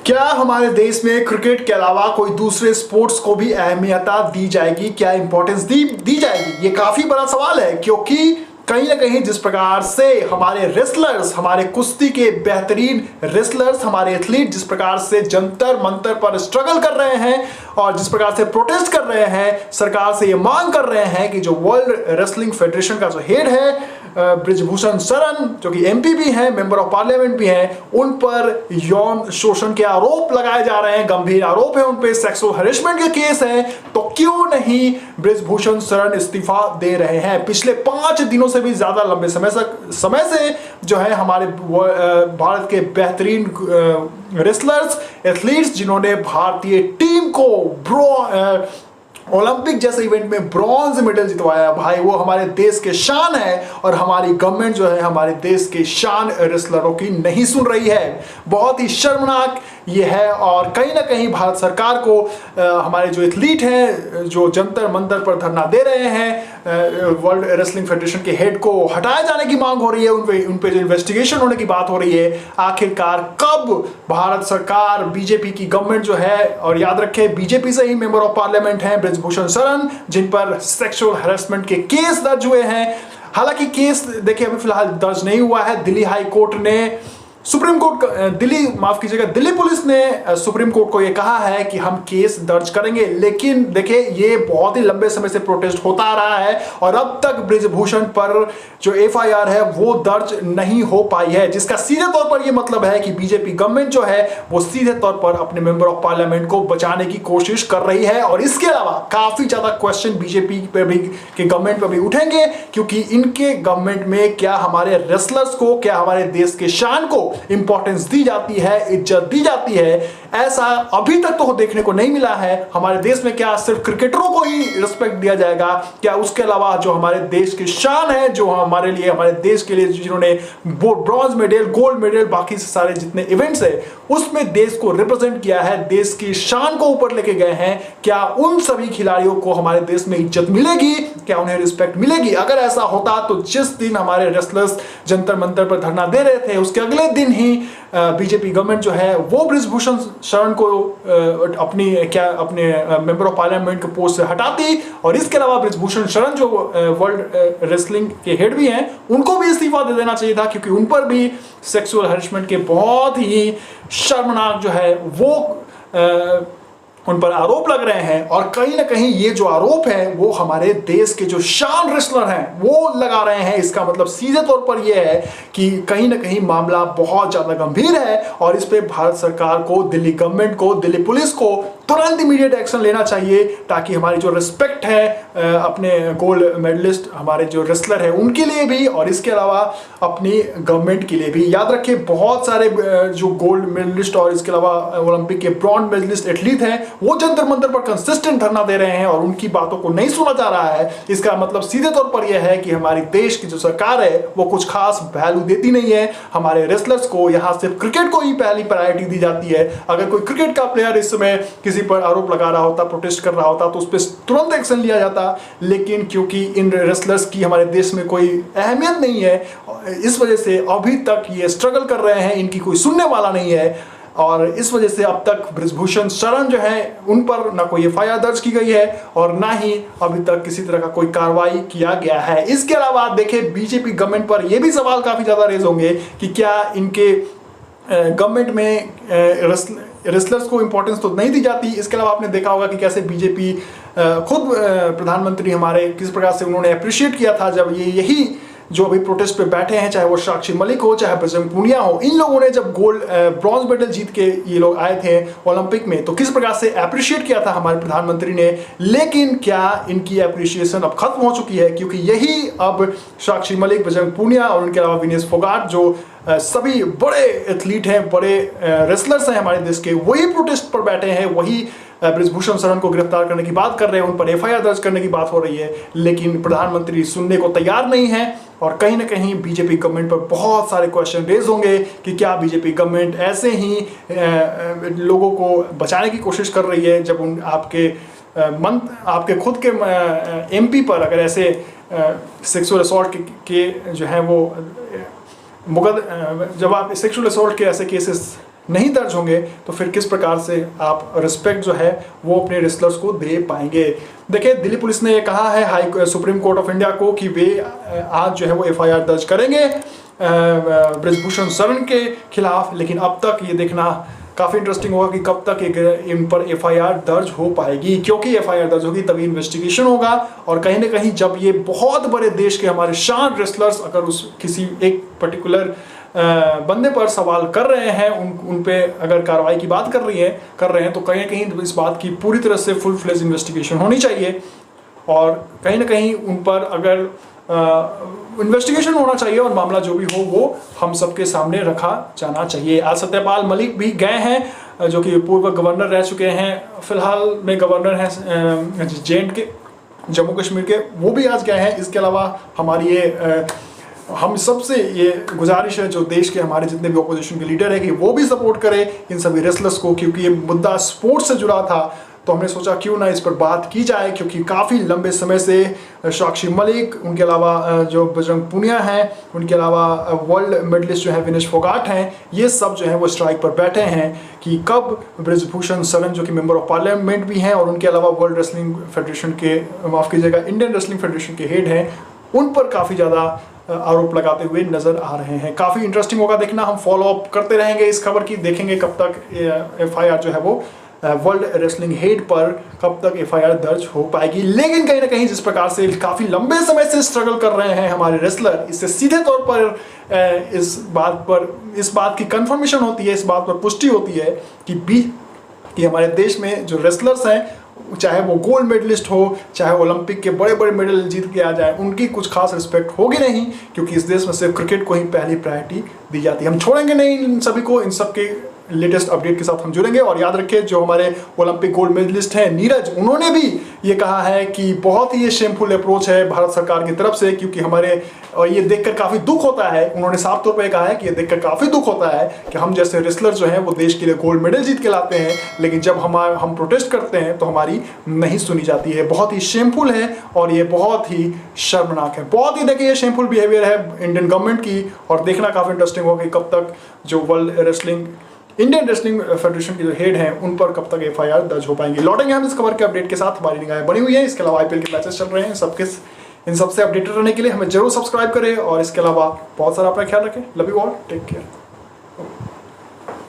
क्या हमारे देश में क्रिकेट के अलावा कोई दूसरे स्पोर्ट्स को भी अहमियत दी जाएगी, क्या इंपॉर्टेंस दी जाएगी? ये काफी बड़ा सवाल है, क्योंकि कहीं ना कहीं जिस प्रकार से हमारे रेसलर्स, हमारे कुश्ती के बेहतरीन रेसलर्स, हमारे एथलीट जिस प्रकार से जंतर मंतर पर स्ट्रगल कर रहे हैं और जिस प्रकार से प्रोटेस्ट कर रहे हैं, सरकार से ये मांग कर रहे हैं कि जो वर्ल्ड रेसलिंग फेडरेशन का जो हेड है ब्रिजभूषण शरण, जो कि एमपी भी हैं, मेंबर ऑफ पार्लियामेंट भी हैं, उन पर यौन शोषण के आरोप लगाए जा रहे हैं, गंभीर आरोप है उन पे, सेक्सुअल हैरेसमेंट के केस है, तो क्यों नहीं ब्रिजभूषण शरण इस्तीफा दे रहे हैं? पिछले 5 दिनों से भी ज्यादा लंबे समय से जो है हमारे भारत के बेहतरीन रेसलर्स, एथलीट्स, जिन्होंने भारतीय टीम को ओलंपिक जैसे इवेंट में ब्रॉन्ज मेडल जितवाया, भाई वो हमारे देश के शान है, और हमारी गवर्नमेंट जो है हमारे देश के शान रेसलरों की नहीं सुन रही है। बहुत ही शर्मनाक ये है, और कहीं ना कहीं भारत सरकार को हमारे जो एथलीट हैं, जो जंतर मंतर पर धरना दे रहे हैं, वर्ल्ड रेसलिंग फेडरेशन के हेड को हटाए जाने की मांग हो रही है, उन पे जो इन्वेस्टिगेशन होने की बात हो रही है, आखिरकार कब भारत सरकार, बीजेपी की गवर्नमेंट जो है, और याद रखें बीजेपी से ही मेंबर ऑफ पार्लियामेंट हैं ब्रिजभूषण शरण, जिन पर सेक्सुअल हैरेसमेंट के केस दर्ज हुए हैं। हालांकि केस देखिए अभी फिलहाल दर्ज नहीं हुआ है। दिल्ली हाई कोर्ट ने दिल्ली पुलिस ने सुप्रीम कोर्ट को यह कहा है कि हम केस दर्ज करेंगे, लेकिन देखिए ये बहुत ही लंबे समय से प्रोटेस्ट होता आ रहा है और अब तक ब्रिजभूषण पर जो एफआईआर है वो दर्ज नहीं हो पाई है, जिसका सीधे तौर पर यह मतलब है कि बीजेपी गवर्नमेंट जो है वो सीधे तौर पर अपने मेंबर ऑफ पार्लियामेंट को बचाने की कोशिश कर रही है। और इसके अलावा काफी ज्यादा क्वेश्चन बीजेपी पे भी के गवर्नमेंट पर भी उठेंगे, क्योंकि इनके गवर्नमेंट में क्या हमारे रेसलर्स को, क्या हमारे देश के शान को इंपॉर्टेंस दी जाती है, इज्जत दी जाती है? ऐसा अभी तक तो देखने को नहीं मिला है। हमारे देश में क्या सिर्फ क्रिकेटरों को ही रिस्पेक्ट दिया जाएगा? क्या उसके अलावा जो हमारे देश की शान है, जो हमारे लिए, हमारे देश के लिए जिन्होंने ब्रॉन्ज मेडल, गोल्ड मेडल, बाकी से सारे जितने इवेंट्स है उसमें देश को रिप्रेजेंट किया है, देश की शान को ऊपर लेके गए हैं, क्या उन सभी खिलाड़ियों को हमारे देश में इज्जत मिलेगी? क्या उन्हें रिस्पेक्ट मिलेगी? अगर ऐसा होता तो जिस दिन हमारे रेसलर्स जंतर मंतर पर धरना दे रहे थे उसके अगले दिन ही बीजेपी गवर्नमेंट जो है वो ब्रिजभूषण शरण को अपने मेंबर ऑफ पार्लियामेंट के पोस्ट से हटाती, और इसके अलावा ब्रिजभूषण शरण जो वर्ल्ड रेसलिंग के हेड भी हैं उनको भी इस्तीफा दे देना चाहिए था, क्योंकि उन पर भी सेक्सुअल हैरेसमेंट के बहुत ही शर्मनाक जो है वो उन पर आरोप लग रहे हैं। और कहीं ना कहीं ये जो आरोप है वो हमारे देश के जो शान रेसलर हैं वो लगा रहे हैं। इसका मतलब सीधे तौर पर यह है कि कहीं ना कहीं मामला बहुत ज्यादा गंभीर है, और इस पे भारत सरकार को, दिल्ली गवर्नमेंट को, दिल्ली पुलिस को तुरंत इमीडिएट एक्शन लेना चाहिए, ताकि हमारी जो रिस्पेक्ट है अपने गोल्ड मेडलिस्ट, हमारे जो रेसलर है उनके लिए भी, और इसके अलावा अपनी गवर्नमेंट के लिए भी। याद रखिए बहुत सारे जो गोल्ड मेडलिस्ट और इसके अलावा ओलंपिक के ब्रॉन्ज मेडलिस्ट एथलीट हैं वो जंतर मंतर पर कंसिस्टेंट धरना दे रहे हैं और उनकी बातों को नहीं सुना जा रहा है। इसका मतलब सीधे तौर पर यह है कि हमारी देश की जो सरकार है वो कुछ खास वैल्यू देती नहीं है। हमारे रेसलर्स को यहाँ सिर्फ क्रिकेट को ही पहली प्रायोरिटी दी जाती है। अगर कोई क्रिकेट का प्लेयर इस समय किसी पर आरोप लगा रहा होता, प्रोटेस्ट कर रहा होता, तो उस पर तुरंत एक्शन लिया जाता, लेकिन क्योंकि इन रेसलर्स की हमारे देश में कोई अहमियत नहीं है, इस वजह से अभी तक ये स्ट्रगल कर रहे हैं, इनकी कोई सुनने वाला नहीं है, और इस वजह से अब तक ब्रिजभूषण शरण जो है उन पर ना कोई एफआईआर दर्ज की गई है और ना ही अभी तक किसी तरह का कोई कार्रवाई किया गया है। इसके अलावा देखिए बीजेपी गवर्नमेंट पर यह भी सवाल काफी ज्यादा रेज होंगे कि क्या इनके गवर्नमेंट में रेसलर्स को इंपॉर्टेंस तो नहीं दी जाती। इसके अलावा आपने देखा होगा कि कैसे बीजेपी खुद प्रधानमंत्री हमारे किस प्रकार से उन्होंने अप्रिशिएट किया था जब यही जो अभी प्रोटेस्ट पे बैठे हैं, चाहे वो साक्षी मलिक हो, चाहे बजरंग पूनिया हो, इन लोगों ने जब ब्रॉन्ज मेडल जीत के ये लोग आए थे ओलंपिक में, तो किस प्रकार से अप्रिशिएट किया था हमारे प्रधानमंत्री ने। लेकिन क्या इनकी अप्रिशिएशन अब खत्म हो चुकी है? क्योंकि यही अब साक्षी मलिक, बजरंग पूनिया और उनके अलावा विनेश फोगाट जो सभी बड़े एथलीट हैं, बड़े रेसलर्स हैं हमारे देश के, वही प्रोटेस्ट पर बैठे हैं, वही ब्रिजभूषण शरण को गिरफ्तार करने की बात कर रहे हैं, उन पर एफआईआर दर्ज करने की बात हो रही है, लेकिन प्रधानमंत्री सुनने को तैयार नहीं है। और कहीं ना कहीं बीजेपी गवर्नमेंट पर बहुत सारे क्वेश्चन रेज होंगे कि क्या बीजेपी गवर्नमेंट ऐसे ही लोगों को बचाने की कोशिश कर रही है, जब आपके खुद के एमपी पर अगर ऐसे सेक्सुअल असॉल्ट के जो है वो जब आप सेक्सुअल असॉल्ट के ऐसे केसेस नहीं दर्ज होंगे तो फिर किस प्रकार से आप रिस्पेक्ट जो है वो अपने रेसलर्स को दे पाएंगे। देखिए दिल्ली पुलिस ने ये कहा है सुप्रीम कोर्ट ऑफ इंडिया को कि वे आज जो है वो एफआईआर दर्ज करेंगे ब्रिजभूषण शरण के खिलाफ, लेकिन अब तक ये देखना काफ़ी इंटरेस्टिंग होगा कि कब तक इन पर एफआईआर दर्ज हो पाएगी, क्योंकि एफआईआर दर्ज होगी तभी इन्वेस्टिगेशन होगा। और कहीं ना कहीं जब ये बहुत बड़े देश के हमारे शान रेसलर्स अगर उस किसी एक पर्टिकुलर बंदे पर सवाल कर रहे हैं, उन पे अगर कार्रवाई की बात कर रहे हैं तो कहीं ना कहीं इस बात की पूरी तरह से फुल फ्लेज इन्वेस्टिगेशन होनी चाहिए और कहीं ना कहीं उन पर अगर इन्वेस्टिगेशन होना चाहिए और मामला जो भी हो वो हम सबके सामने रखा जाना चाहिए। आज सत्यपाल मलिक भी गए हैं जो कि पूर्व गवर्नर रह चुके हैं, फिलहाल में गवर्नर हैं जे जम्मू कश्मीर के, वो भी आज गए हैं। इसके अलावा हमारी ये हम सबसे ये गुजारिश है जो देश के हमारे जितने भी ऑपोजिशन के लीडर है कि वो भी सपोर्ट करें इन सभी रेसलर्स को, क्योंकि ये मुद्दा स्पोर्ट्स से जुड़ा था तो हमने सोचा क्यों ना इस पर बात की जाए, क्योंकि काफ़ी लंबे समय से साक्षी मलिक, उनके अलावा जो बजरंग पुनिया हैं, उनके अलावा वर्ल्ड मेडलिस्ट जो है विनेश फोगाट हैं, ये सब जो है वो स्ट्राइक पर बैठे हैं कि कब ब्रिजभूषण शरण जो कि मेंबर ऑफ पार्लियामेंट भी हैं और उनके अलावा वर्ल्ड रेसलिंग फेडरेशन के, माफ़ कीजिएगा, इंडियन रेसलिंग फेडरेशन के हेड हैं, उन पर काफ़ी ज़्यादा आरोप लगाते हुए नजर आ रहे हैं। काफ़ी इंटरेस्टिंग होगा देखना, हम फॉलो अप करते रहेंगे इस खबर की, देखेंगे कब तक एफआईआर जो है वो वर्ल्ड रेसलिंग हेड पर कब तक एफआईआर दर्ज हो पाएगी। लेकिन कहीं ना कहीं जिस प्रकार से काफ़ी लंबे समय से स्ट्रगल कर रहे हैं हमारे रेसलर, इससे सीधे तौर पर इस बात की कंफर्मेशन होती है, इस बात पर पुष्टि होती है कि हमारे देश में जो रेसलर्स हैं, चाहे वो गोल्ड मेडलिस्ट हो, चाहे ओलंपिक के बड़े बड़े मेडल जीत के आ जाए, उनकी कुछ खास रिस्पेक्ट होगी नहीं, क्योंकि इस देश में सिर्फ क्रिकेट को ही पहली प्रायोरिटी दी जाती है। हम छोड़ेंगे नहीं इन सभी को, इन सब के लेटेस्ट अपडेट के साथ हम जुड़ेंगे। और याद रखिए जो हमारे ओलंपिक गोल्ड मेडलिस्ट हैं नीरज, उन्होंने भी ये कहा है कि बहुत ही ये शेमफुल अप्रोच है भारत सरकार की तरफ से, क्योंकि हमारे और ये देखकर काफ़ी दुख होता है, उन्होंने साफ तौर पर कहा है कि ये देखकर काफ़ी दुख होता है कि हम जैसे रेसलर जो हैं वो देश के लिए गोल्ड मेडल जीत के लाते हैं, लेकिन जब हम प्रोटेस्ट करते हैं तो हमारी नहीं सुनी जाती है। बहुत ही शेमफुल है और ये बहुत ही शर्मनाक है, बहुत ही देखिए शेमफुल बिहेवियर है इंडियन गवर्नमेंट की। और देखना काफ़ी इंटरेस्टिंग होगा कि कब तक जो इंडियन रेसलिंग फेडरेशन के जो हेड हैं उन पर कब तक एफआईआर दर्ज हो पाएंगे। लौटेंगे हम इस खबर के अपडेट के साथ, हमारी निगाहें बनी हुई हैं। इसके अलावा आईपीएल के मैचेस चल रहे हैं, इन सबसे अपडेटेड रहने के लिए हमें जरूर सब्सक्राइब करें और इसके अलावा बहुत सारा अपना ख्याल रखें। Love you all, take care.